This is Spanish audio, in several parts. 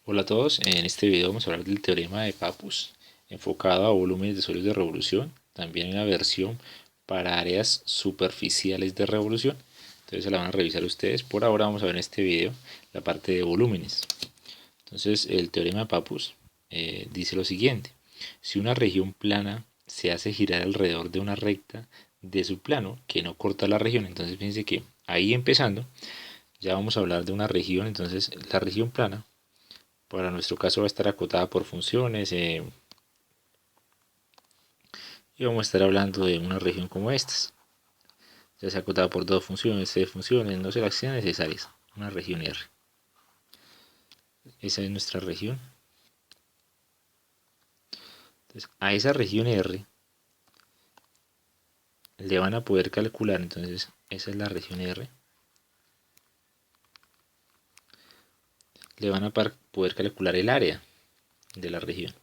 Hola a todos, en este video vamos a hablar del teorema de Pappus enfocado a volúmenes de sólidos de revolución, también una versión para áreas superficiales de revolución. Entonces se la van a revisar ustedes. Por ahora vamos a ver en este video la parte de volúmenes. Entonces el teorema de Pappus dice lo siguiente: si una región plana se hace girar alrededor de una recta de su plano que no corta la región, entonces fíjense que ahí empezando ya vamos a hablar de una región. Entonces la región plana para nuestro caso va a estar acotada por funciones, y vamos a estar hablando de una región como estas, ya sea acotada por dos funciones, tres funciones, no sé las que sean necesarias, una región R. Esa es nuestra región. Entonces, a esa región R le van a poder calcular, entonces esa es la región R, le van a poder calcular el área de la región.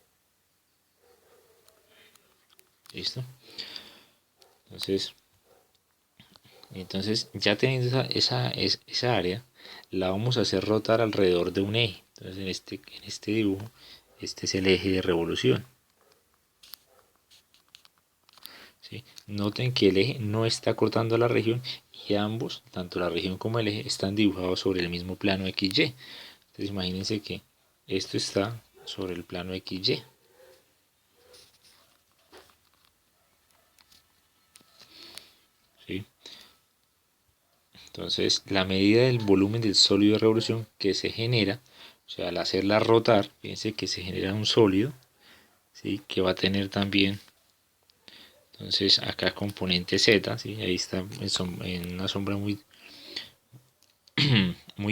¿Listo? Entonces ya teniendo esa área, la vamos a hacer rotar alrededor de un eje. Entonces en este dibujo, este es el eje de revolución. ¿Sí? Noten que el eje no está cortando la región y ambos, tanto la región como el eje, están dibujados sobre el mismo plano XY. Entonces imagínense que esto está sobre el plano XY. ¿Sí? Entonces la medida del volumen del sólido de revolución que se genera, o sea, al hacerla rotar, fíjense que se genera un sólido, ¿sí? Que va a tener también, entonces acá componente Z, ¿sí? Ahí está en una sombra muy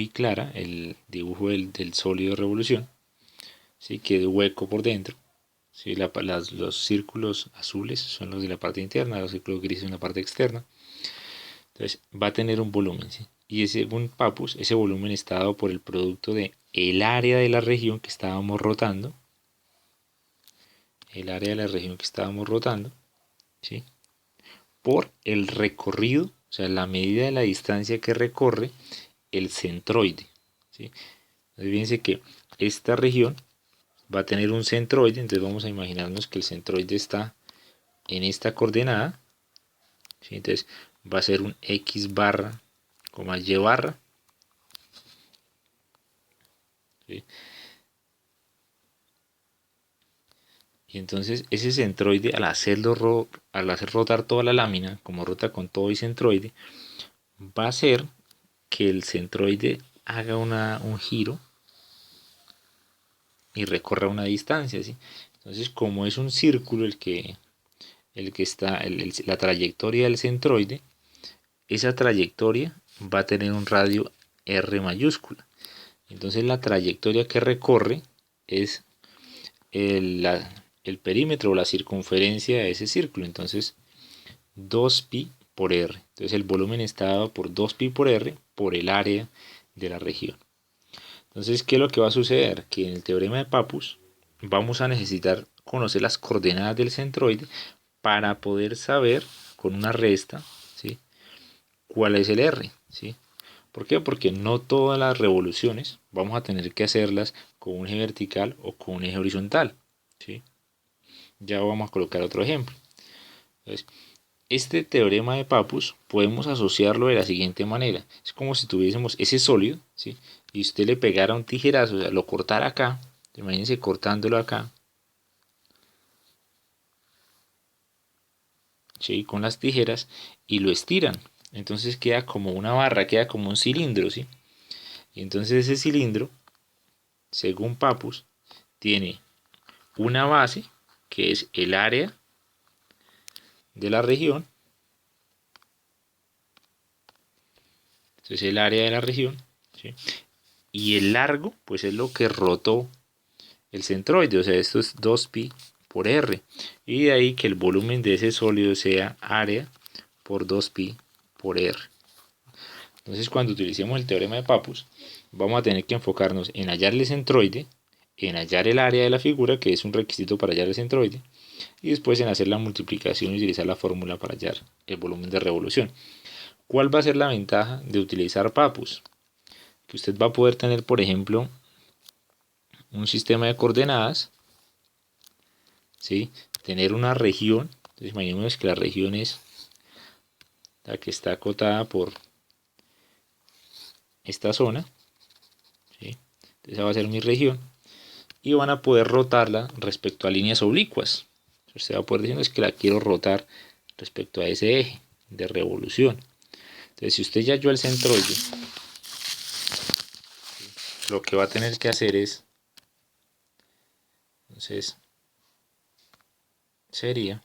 clara el dibujo del sólido de revolución, ¿sí? Quede hueco por dentro, ¿sí? Los círculos azules son los de la parte interna, los círculos grises en la parte externa. Entonces va a tener un volumen, ¿sí? Y según Pappus, ese volumen está dado por el producto de el área de la región que estábamos rotando, el área de la región que estábamos rotando, ¿sí? Por el recorrido, o sea, la medida de la distancia que recorre el centroide, ¿sí? Entonces fíjense que esta región va a tener un centroide, entonces vamos a imaginarnos que el centroide está en esta coordenada, ¿sí? Entonces va a ser un x barra, y barra, ¿sí? Y entonces ese centroide, al hacer rotar toda la lámina, como rota con todo y centroide, va a hacer que el centroide haga un giro y recorra una distancia, ¿sí? Entonces, como es un círculo el que está, la trayectoria del centroide, esa trayectoria va a tener un radio R mayúscula. Entonces la trayectoria que recorre es el perímetro o la circunferencia de ese círculo. Entonces 2pi por R. Entonces el volumen está dado por 2pi por R por el área de la región. Entonces, ¿qué es lo que va a suceder? Que en el teorema de Pappus vamos a necesitar conocer las coordenadas del centroide para poder saber con una resta, ¿sí?, cuál es el R, ¿sí? ¿Por qué? Porque no todas las revoluciones vamos a tener que hacerlas con un eje vertical o con un eje horizontal, ¿sí? Ya vamos a colocar otro ejemplo. Entonces, este teorema de Pappus podemos asociarlo de la siguiente manera. Es como si tuviésemos ese sólido, ¿sí?, y usted le pegara un tijerazo, o sea, lo cortara acá. Imagínense cortándolo acá, ¿sí?, con las tijeras, y lo estiran. Entonces queda como una barra, queda como un cilindro, ¿sí? Y entonces ese cilindro, según Pappus, tiene una base, que es el área de la región. Entonces el área de la región, ¿sí?, y el largo, pues es lo que rotó el centroide, o sea, esto es 2pi por R. Y de ahí que el volumen de ese sólido sea área por 2pi por R. Entonces, cuando utilicemos el teorema de Pappus, vamos a tener que enfocarnos en hallar el centroide, en hallar el área de la figura, que es un requisito para hallar el centroide, y después en hacer la multiplicación y utilizar la fórmula para hallar el volumen de revolución. ¿Cuál va a ser la ventaja de utilizar Pappus? Que usted va a poder tener, por ejemplo, un sistema de coordenadas, ¿sí? Tener una región. Entonces imaginemos que la región es la que está acotada por esta zona, ¿sí? Entonces esa va a ser mi región. Y van a poder rotarla respecto a líneas oblicuas. Usted va a poder decir, es que la quiero rotar respecto a ese eje de revolución. Entonces, si usted ya halló el centroide, lo que va a tener que hacer es, entonces, sería,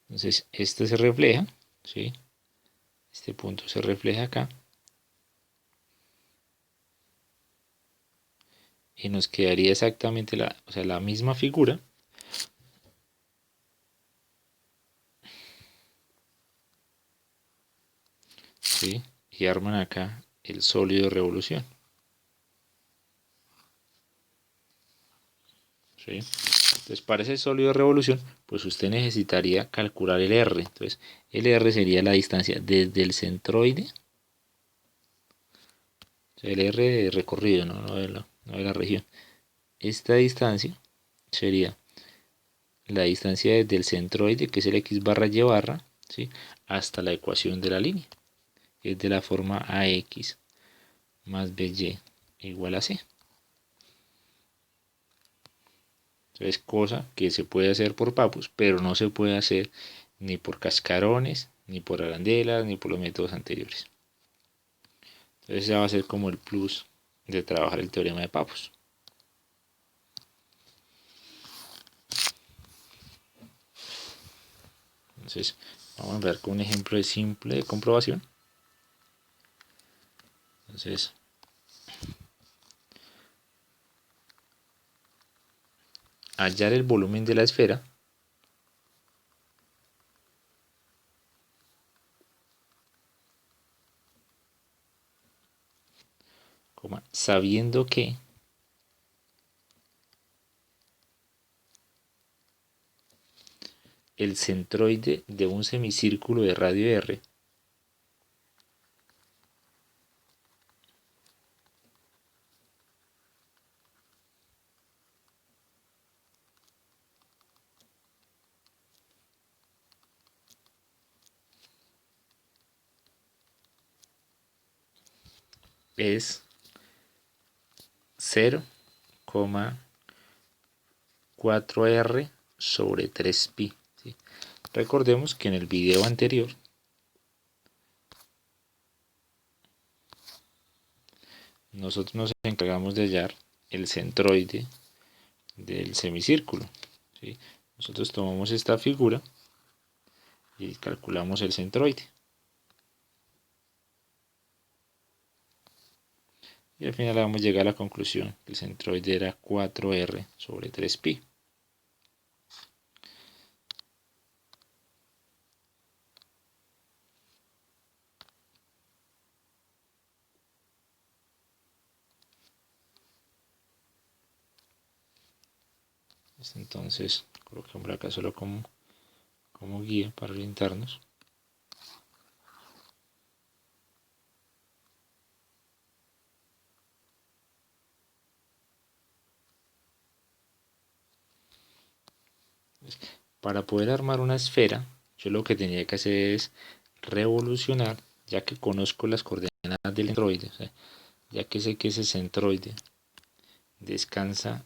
entonces, este se refleja, ¿sí? Este punto se refleja acá. Y nos quedaría exactamente la misma figura. ¿Sí? Y arman acá el sólido de revolución. ¿Sí? Entonces, para ese sólido de revolución, pues usted necesitaría calcular el R. Entonces, el R sería la distancia desde el centroide. O sea, el R de recorrido, no de la región. Esta distancia sería la distancia desde el centroide, que es el x barra y barra, ¿sí? Hasta la ecuación de la línea, que es de la forma ax más by igual a c. Entonces, cosa que se puede hacer por Pappus, pero no se puede hacer ni por cascarones, ni por arandelas, ni por los métodos anteriores. Entonces, ese va a ser como el plus de trabajar el teorema de Pappus. Entonces, vamos a ver con un ejemplo simple de comprobación. Entonces, hallar el volumen de la esfera sabiendo que el centroide de un semicírculo de radio r es 0,4r sobre 3pi. ¿Sí? Recordemos que en el video anterior nosotros nos encargamos de hallar el centroide del semicírculo. ¿Sí? Nosotros tomamos esta figura y calculamos el centroide. Y al final vamos a llegar a la conclusión que el centroide era 4r sobre 3pi. Entonces coloquemos acá solo como guía para orientarnos. Para poder armar una esfera, yo lo que tenía que hacer es revolucionar, ya que conozco las coordenadas del centroide, o sea, ya que sé que ese centroide descansa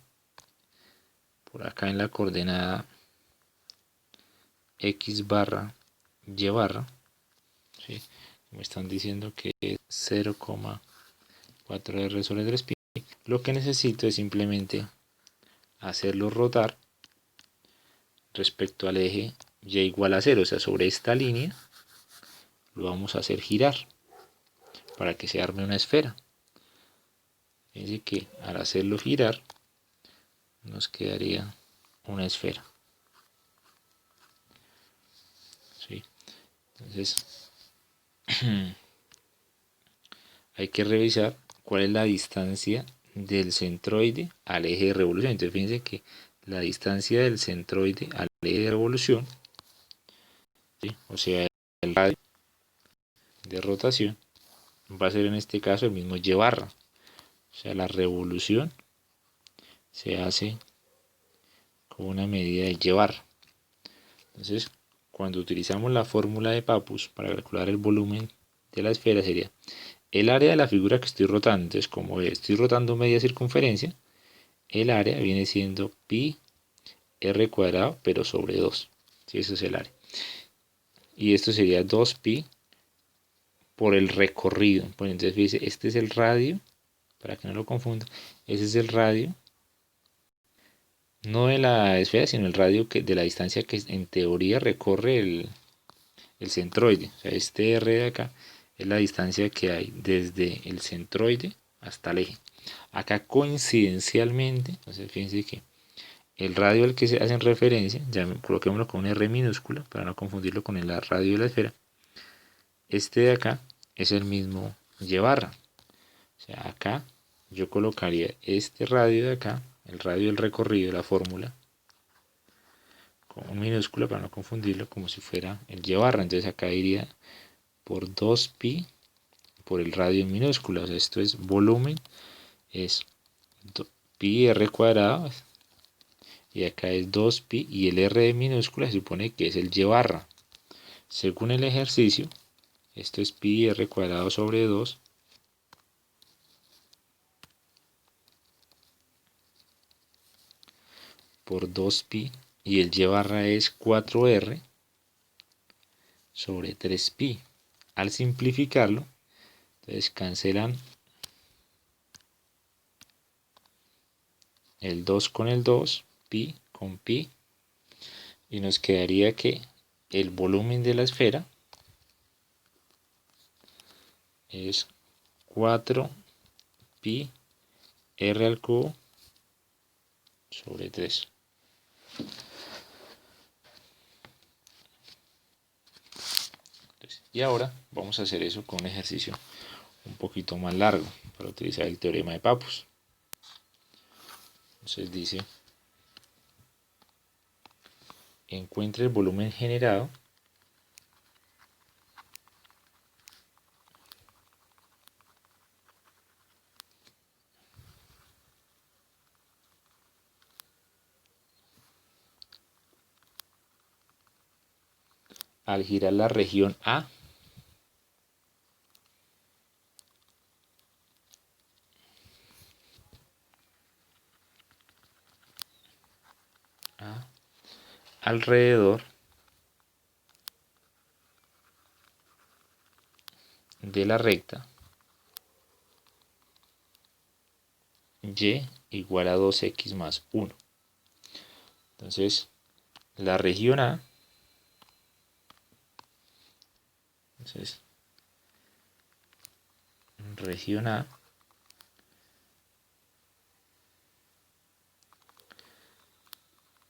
por acá en la coordenada x barra y barra, ¿sí? Me están diciendo que es 0,4r sobre 3pi. Lo que necesito es simplemente hacerlo rotar respecto al eje y igual a 0, o sea, sobre esta línea lo vamos a hacer girar para que se arme una esfera. Fíjense que al hacerlo girar nos quedaría una esfera. ¿Sí? Entonces hay que revisar cuál es la distancia del centroide al eje de revolución. Entonces fíjense que la distancia del centroide al eje de revolución, ¿sí? O sea, el radio de rotación, va a ser en este caso el mismo y barra. O sea, la revolución se hace con una medida de llevar. Entonces, cuando utilizamos la fórmula de Pappus para calcular el volumen de la esfera sería el área de la figura que estoy rotando. Entonces, como estoy rotando media circunferencia, el área viene siendo pi r cuadrado, pero sobre 2. ¿Sí? Eso es el área. Y esto sería 2pi por el recorrido. Pues entonces, fíjense, este es el radio, para que no lo confunda. Ese es el radio, no de la esfera, sino el radio de la distancia que en teoría recorre el centroide. O sea, este R de acá es la distancia que hay desde el centroide hasta el eje. Acá coincidencialmente, entonces fíjense que el radio al que se hacen referencia, ya coloquémoslo con un R minúscula para no confundirlo con el radio de la esfera. Este de acá es el mismo y barra. O sea, acá yo colocaría este radio de acá, el radio del recorrido de la fórmula, con un minúscula para no confundirlo, como si fuera el y barra. Entonces acá iría por 2pi por el radio en minúscula. O sea, esto es volumen, es pi r cuadrado, y acá es 2pi, y el r de minúscula se supone que es el y barra. Según el ejercicio, esto es pi r cuadrado sobre 2 por 2pi, y el y barra es 4r sobre 3pi. Al simplificarlo, entonces cancelan el 2 con el 2, pi con pi, y nos quedaría que el volumen de la esfera es 4pi r al cubo sobre 3. Y ahora vamos a hacer eso con un ejercicio un poquito más largo para utilizar el teorema de Pappus. Entonces dice, encuentre el volumen generado al girar la región A alrededor de la recta y igual a 2x más 1. Entonces, la región A, entonces, región A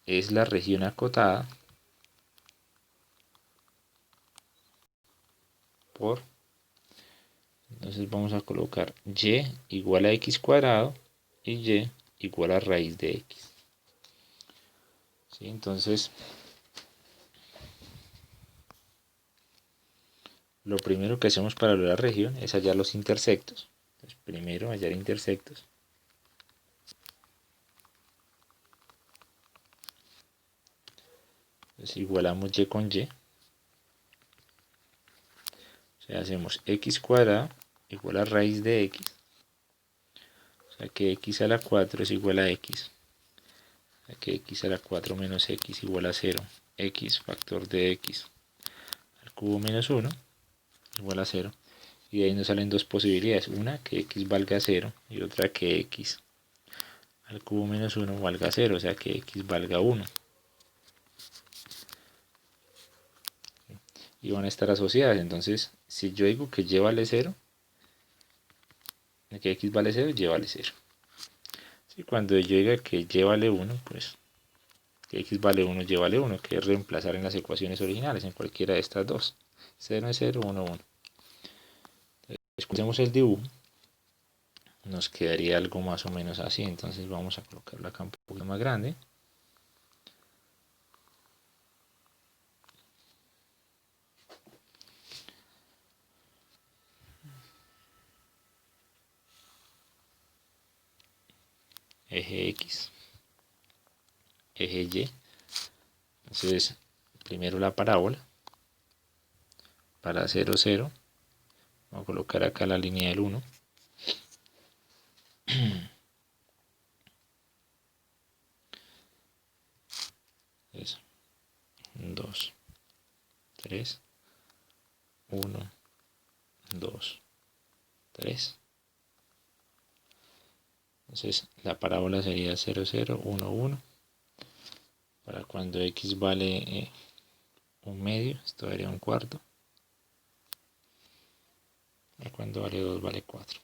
es la región acotada por, entonces vamos a colocar y igual a x cuadrado y y igual a raíz de x. ¿Sí? Entonces, lo primero que hacemos para la región es hallar los intersectos. Entonces, primero hallar intersectos. Entonces, igualamos y con y. O sea, hacemos x cuadrado igual a raíz de x. O sea que x a la 4 es igual a x. O sea que x a la 4 menos x igual a 0. X factor de x al cubo menos 1 igual a 0. Y de ahí nos salen dos posibilidades. Una que x valga 0 y otra que x al cubo menos 1 valga 0. O sea que x valga 1. Y van a estar asociadas. Entonces, si yo digo que y vale 0, que x vale 0, y vale 0. Si cuando yo diga que y vale 1, pues que x vale 1, y vale 1, que es reemplazar en las ecuaciones originales, en cualquiera de estas dos. 0 es 0, 1, 1. Entonces, cuando hacemos el dibujo, nos quedaría algo más o menos así. Entonces vamos a colocarlo acá un poquito más grande. eje X, eje Y. Entonces, primero la parábola para 0, 0. Vamos a colocar acá la línea del 1. Eso. 2, 3, 1, 2, 3. Entonces la parábola sería 0, 0, 1, 1. Para cuando X vale 1/2, esto daría 1/4. Para cuando vale 2, vale 4.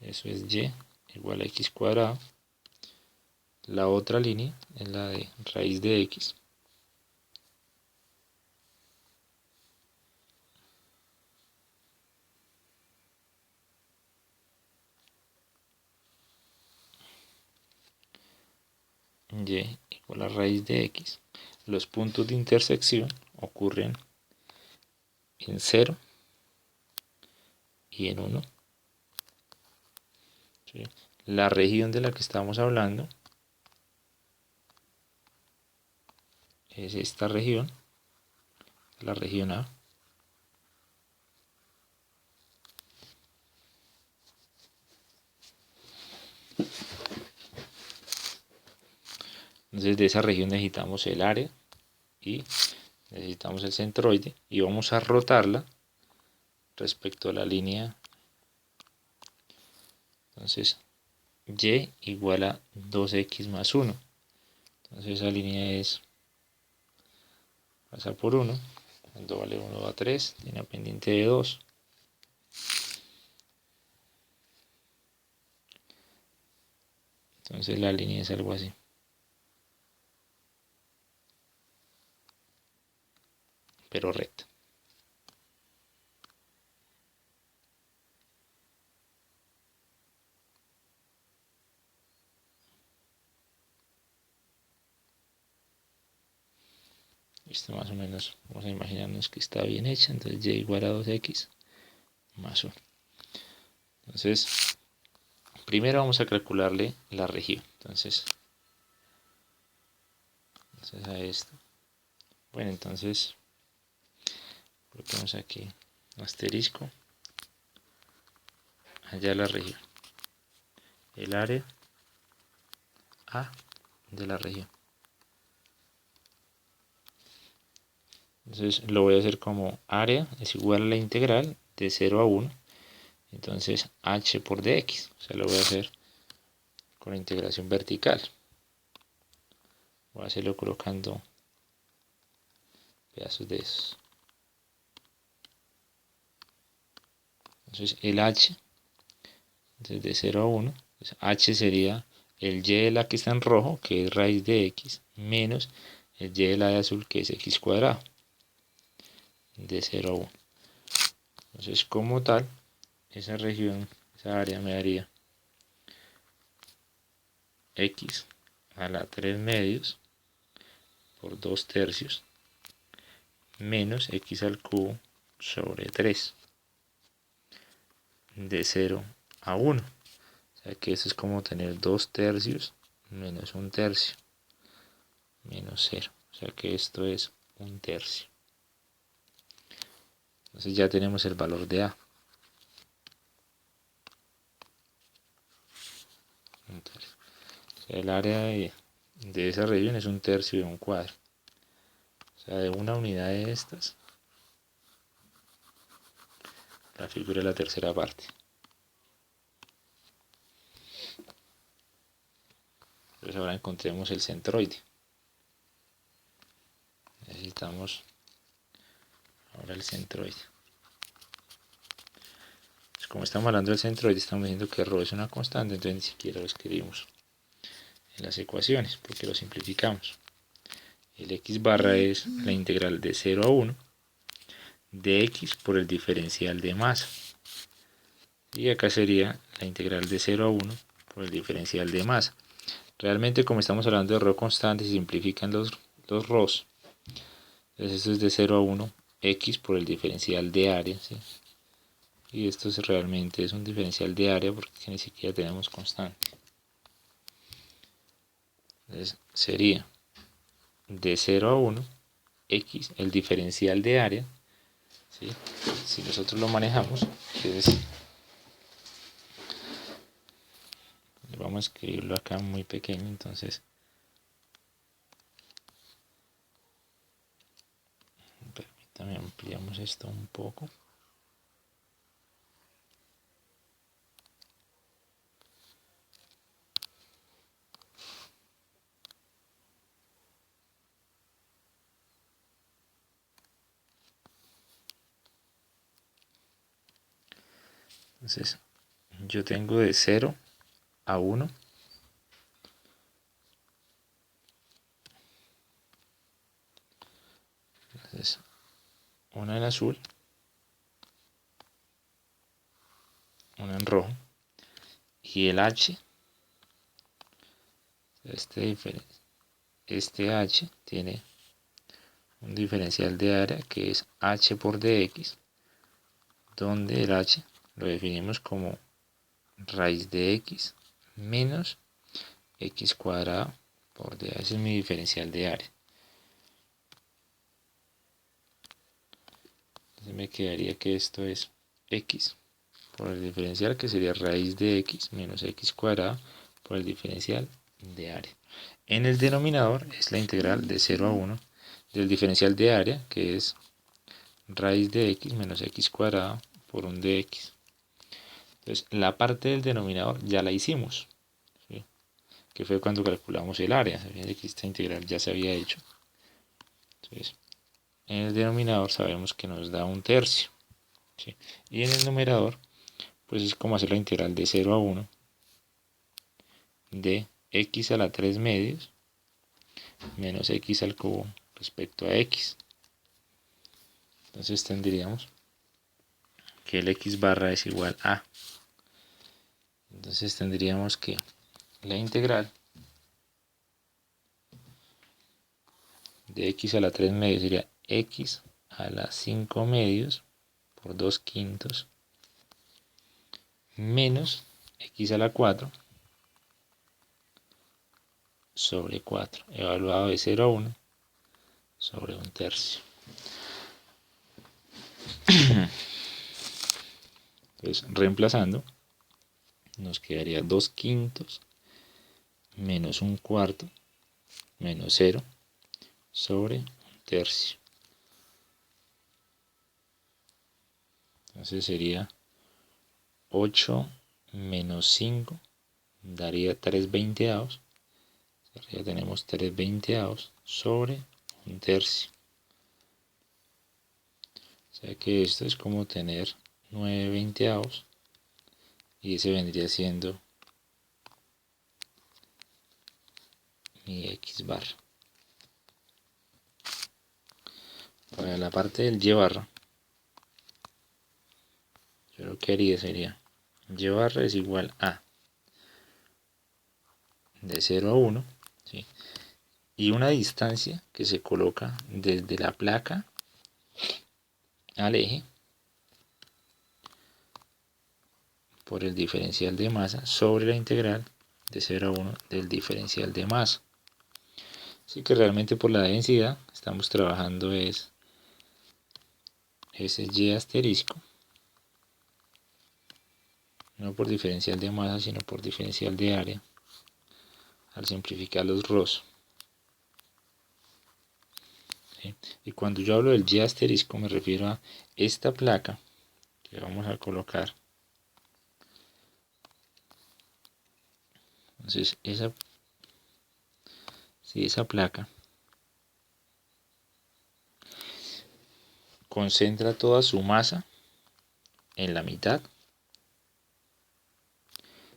Eso es Y igual a X cuadrado. La otra línea es la de raíz de X. Y igual a raíz de X. Los puntos de intersección ocurren en 0 y en 1. ¿Sí? La región de la que estamos hablando es esta región, la región A. Entonces de esa región necesitamos el área y necesitamos el centroide y vamos a rotarla respecto a la línea. Entonces Y igual a 2X más 1. Entonces esa línea pasa por 1. Cuando vale 1 va a 3. Tiene una pendiente de 2. Entonces la línea es algo así. Pero recta. Esto más o menos vamos a imaginarnos que está bien hecha. Entonces Y igual a 2X más 1. Entonces primero vamos a calcularle la región. Entonces a esto. Bueno, entonces coloquemos aquí asterisco. Allá la región. El área A de la región. Entonces lo voy a hacer como área es igual a la integral de 0 a 1. Entonces h por dx. O sea, lo voy a hacer con la integración vertical. Voy a hacerlo colocando pedazos de esos. Entonces el h, desde 0 a 1, pues h sería el y de la que está en rojo, que es raíz de x, menos el y de la de azul, que es x cuadrado, de 0 a 1. Entonces como tal, esa región, esa área me daría x a la 3 medios por 2 tercios menos x al cubo sobre 3 de 0 a 1. O sea que eso es como tener 2 tercios menos 1 tercio menos 0. O sea que esto es 1 tercio. Entonces ya tenemos el valor de A. O sea, el área de esa región es 1 tercio de un cuadro. O sea, de una unidad de estas, la figura es la tercera parte. Entonces ahora encontremos el centroide. Necesitamos ahora el centroide. Pues como estamos hablando del centroide, estamos diciendo que ρ es una constante, entonces ni siquiera lo escribimos en las ecuaciones porque lo simplificamos. El x barra es la integral de 0 a 1 de x por el diferencial de masa. Y acá sería la integral de 0 a 1 por el diferencial de masa. Realmente, como estamos hablando de ρ constante, se simplifican los ρ's. Entonces esto es de 0 a 1 x por el diferencial de área, ¿sí? y esto realmente es un diferencial de área porque ni siquiera tenemos constante. Entonces sería de 0 a 1 x, el diferencial de área, ¿sí? Si nosotros lo manejamos, vamos a escribirlo acá muy pequeño, entonces permítame ampliamos esto un poco. Entonces yo tengo de 0 a 1 entonces una en azul, una en rojo, y el h, este h tiene un diferencial de área que es h por dx, donde el h lo definimos como raíz de x menos x cuadrado por d. Ese es mi diferencial de área. Entonces me quedaría que esto es x por el diferencial, que sería raíz de x menos x cuadrado por el diferencial de área. En el denominador es la integral de 0 a 1 del diferencial de área, que es raíz de x menos x cuadrado por un dx. Entonces la parte del denominador ya la hicimos, ¿sí? Que fue cuando calculamos el área. Fíjense que esta integral ya se había hecho. Entonces en el denominador sabemos que nos da un tercio, ¿sí? Y en el numerador pues es como hacer la integral de 0 a 1 de x a la 3 medios menos x al cubo respecto a x. Entonces tendríamos que el x barra es igual a. Entonces tendríamos que la integral de x a la 3 medios sería x a la 5 medios por 2 quintos menos x a la 4 sobre 4, evaluado de 0 a 1 sobre un tercio. Entonces reemplazando nos quedaría 2 quintos menos un cuarto menos 0 sobre un tercio. Entonces sería 8 menos 5 daría 3 veinteavos. Ya tenemos 3 veinteavos sobre un tercio. O sea que esto es como tener 9 veinteavos y ese vendría siendo mi x barra. Para la parte del y barra, yo lo que haría sería y barra es igual a de 0 a 1, ¿sí? Y una distancia que se coloca desde la placa al eje por el diferencial de masa sobre la integral de 0 a 1 del diferencial de masa. Así que realmente por la densidad estamos trabajando es ese y asterisco, no por diferencial de masa sino por diferencial de área, al simplificar los ρ's. ¿Sí? Y cuando yo hablo del y asterisco me refiero a esta placa que vamos a colocar. Entonces esa placa concentra toda su masa en la mitad,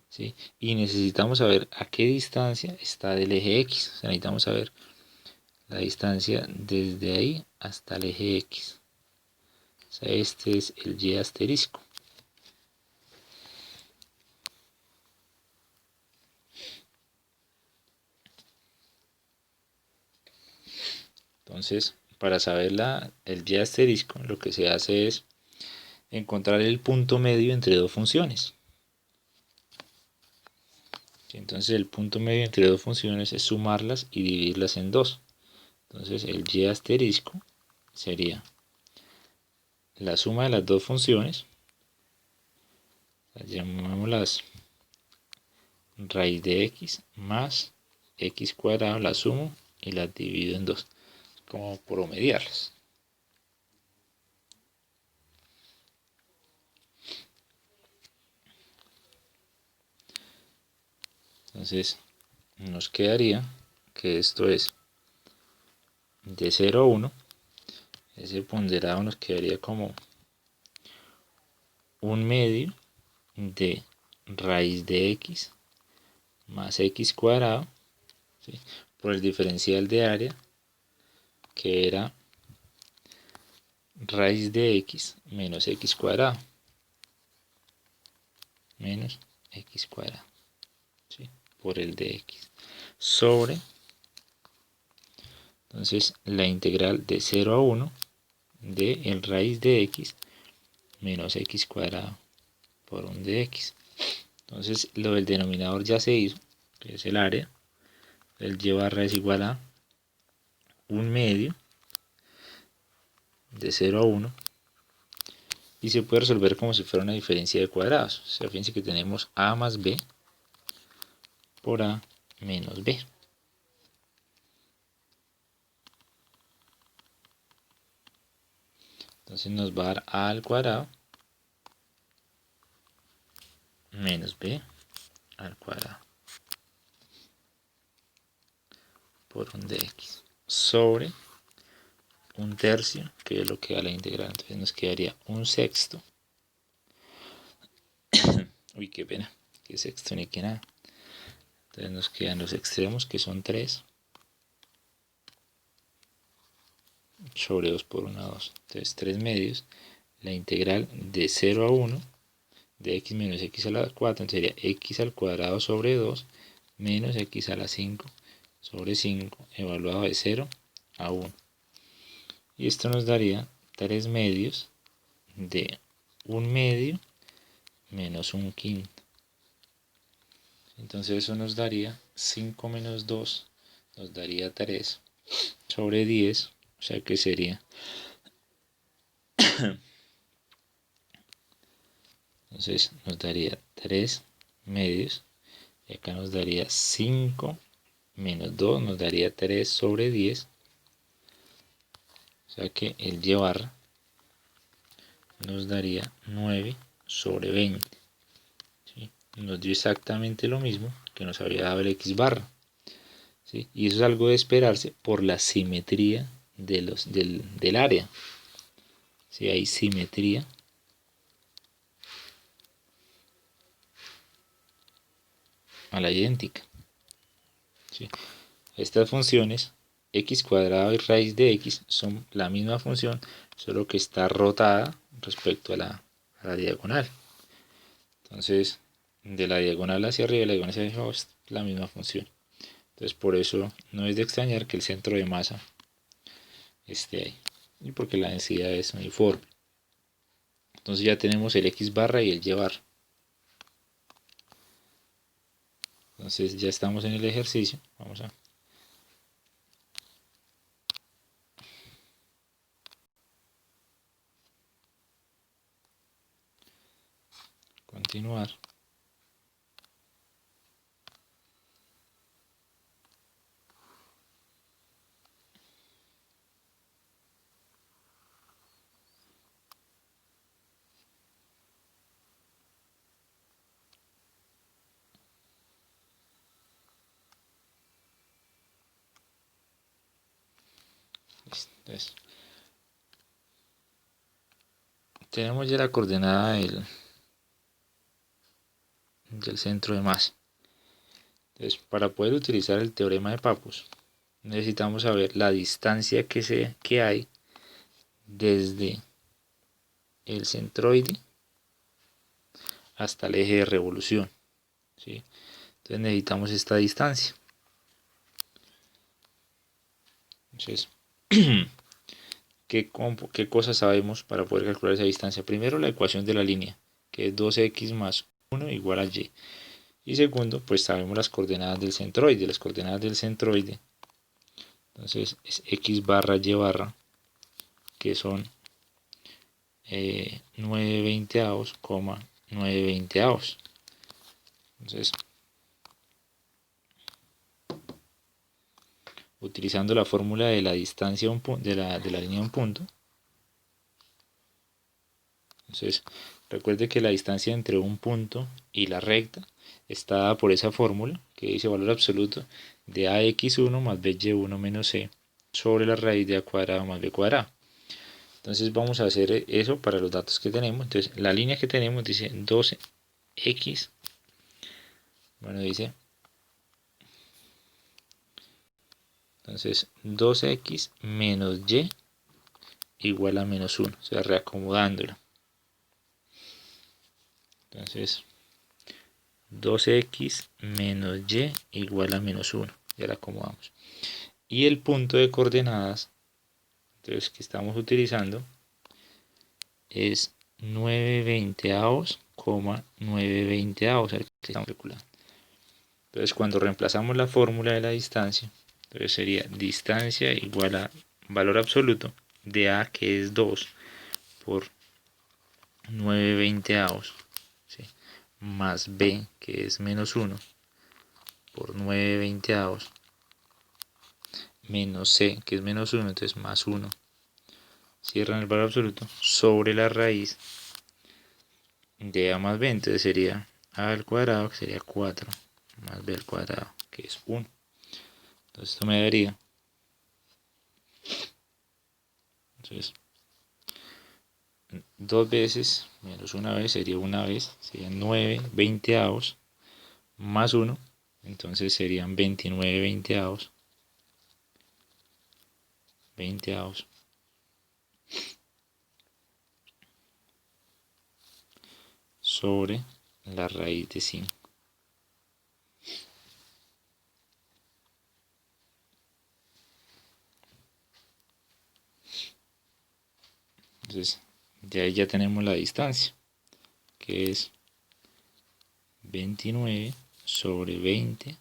¿sí? Y necesitamos saber a qué distancia está del eje X. O sea, necesitamos saber la distancia desde ahí hasta el eje X. O sea, este es el y asterisco. Entonces, para saber el y asterisco, lo que se hace es encontrar el punto medio entre dos funciones. Entonces el punto medio entre dos funciones es sumarlas y dividirlas en dos. Entonces el y asterisco sería la suma de las dos funciones, llamémoslas raíz de x más x cuadrado, la sumo y las divido en dos, como promediarlas. Entonces nos quedaría que esto es de 0 a 1, ese ponderado nos quedaría como un medio de raíz de x más x cuadrado, ¿sí?, por el diferencial de área, que era raíz de x menos x cuadrado, menos x cuadrado, ¿sí?, por el de x, sobre, entonces, la integral de 0 a 1 de el raíz de x menos x cuadrado por un de x. Entonces, lo del denominador ya se hizo, que es el área. El y barra es igual a un medio de 0 a 1, y se puede resolver como si fuera una diferencia de cuadrados. O sea, fíjense que tenemos a más b por a menos b. Entonces nos va a dar a al cuadrado menos b al cuadrado por un de x sobre un tercio, que es lo que da la integral. Entonces nos quedaría un sexto. Uy, qué pena, que sexto ni que nada. Entonces nos quedan los extremos, que son 3 sobre 2 por 1 a 2. Entonces 3 medios. La integral de 0 a 1 de x menos x a la 4, entonces sería x al cuadrado sobre 2 menos x a la 5 sobre 5 evaluado de 0 a 1. Y esto nos daría 3 medios de un medio menos un quinto. Entonces eso nos daría 5 menos 2, nos daría 3 sobre 10, o sea que sería entonces nos daría 3 medios, y acá nos daría 5 menos 2, nos daría 3 sobre 10, o sea que el y barra nos daría 9 sobre 20, ¿sí? Nos dio exactamente lo mismo que nos había dado el x barra, ¿sí? Y eso es algo de esperarse por la simetría del área. Si hay simetría, a la idéntica, ¿sí? Estas funciones x cuadrado y raíz de x son la misma función, solo que está rotada respecto a la diagonal. Entonces, de la diagonal hacia arriba y la diagonal hacia abajo es la misma función. Entonces, por eso no es de extrañar que el centro de masa esté ahí, y porque la densidad es uniforme. Entonces ya tenemos el x barra y el y barra. Entonces ya estamos en el ejercicio. Vamos a continuar. Entonces, tenemos ya la coordenada del centro de masa. Entonces, para poder utilizar el teorema de Pappus, necesitamos saber la distancia que hay desde el centroide hasta el eje de revolución, ¿sí? Entonces necesitamos esta distancia. Entonces, ¿Qué cosas sabemos para poder calcular esa distancia? Primero, la ecuación de la línea, que es 2x más 1 igual a y. Y segundo, pues sabemos las coordenadas del centroide. Las coordenadas del centroide, entonces es x barra y barra, que son 9 veinteavos, 9 veinteavos. Entonces, utilizando la fórmula de la distancia de la línea a un punto, entonces recuerde que la distancia entre un punto y la recta está dada por esa fórmula que dice valor absoluto de ax1 más by1 menos c sobre la raíz de a cuadrado más b cuadrado. Entonces vamos a hacer eso para los datos que tenemos. Entonces la línea que tenemos dice 12x, bueno, dice entonces 2x menos y igual a menos 1, o sea, reacomodándola. Entonces 12x menos y igual a menos 1, ya la acomodamos. Y el punto de coordenadas, entonces, que estamos utilizando es 9 veinteavos, 9 veinteavos, que estamos calculando. Entonces cuando reemplazamos la fórmula de la distancia, entonces sería distancia igual a valor absoluto de a, que es 2, por 9 veinteavos, ¿sí?, más b, que es menos 1, por 9 veinteavos, menos c, que es menos 1, entonces más 1, cierran el valor absoluto, sobre la raíz de a más b, entonces sería a al cuadrado, que sería 4, más b al cuadrado, que es 1. Entonces esto me daría, entonces, 2 veces menos una vez sería una vez, serían 9 veinteavos más 1, entonces serían 29 veinteavos sobre la raíz de 5. Entonces de ahí ya tenemos la distancia, que es 29 sobre 20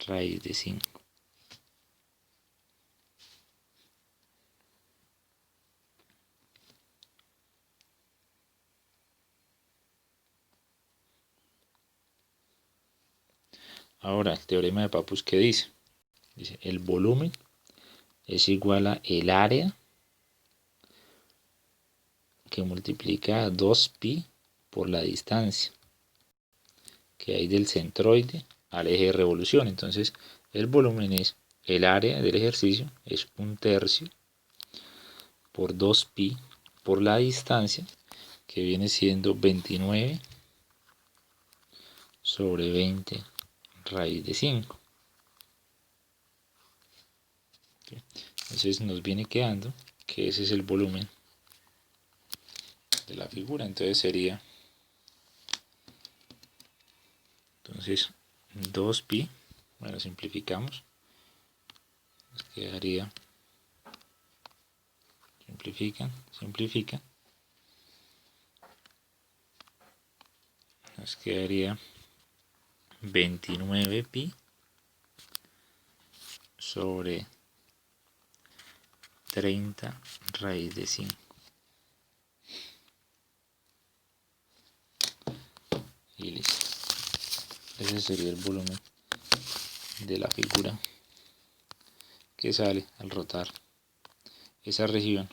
raíz de 5. Ahora el teorema de Pappus, ¿qué dice? Dice el volumen es igual a el área que multiplica 2pi por la distancia que hay del centroide al eje de revolución. Entonces el volumen es el área del ejercicio, es 1/3 por 2pi por la distancia, que viene siendo 29 sobre 20 raíz de 5. Entonces nos viene quedando que ese es el volumen de la figura. Entonces sería, entonces 2pi, bueno, simplificamos, nos quedaría, simplifica, nos quedaría 29pi sobre 30 raíz de 5. Y listo. Ese sería el volumen de la figura que sale al rotar esa región.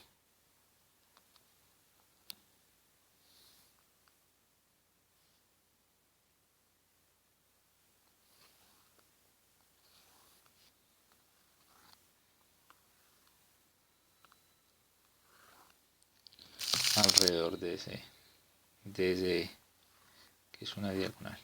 Alrededor de ese que es una diagonal.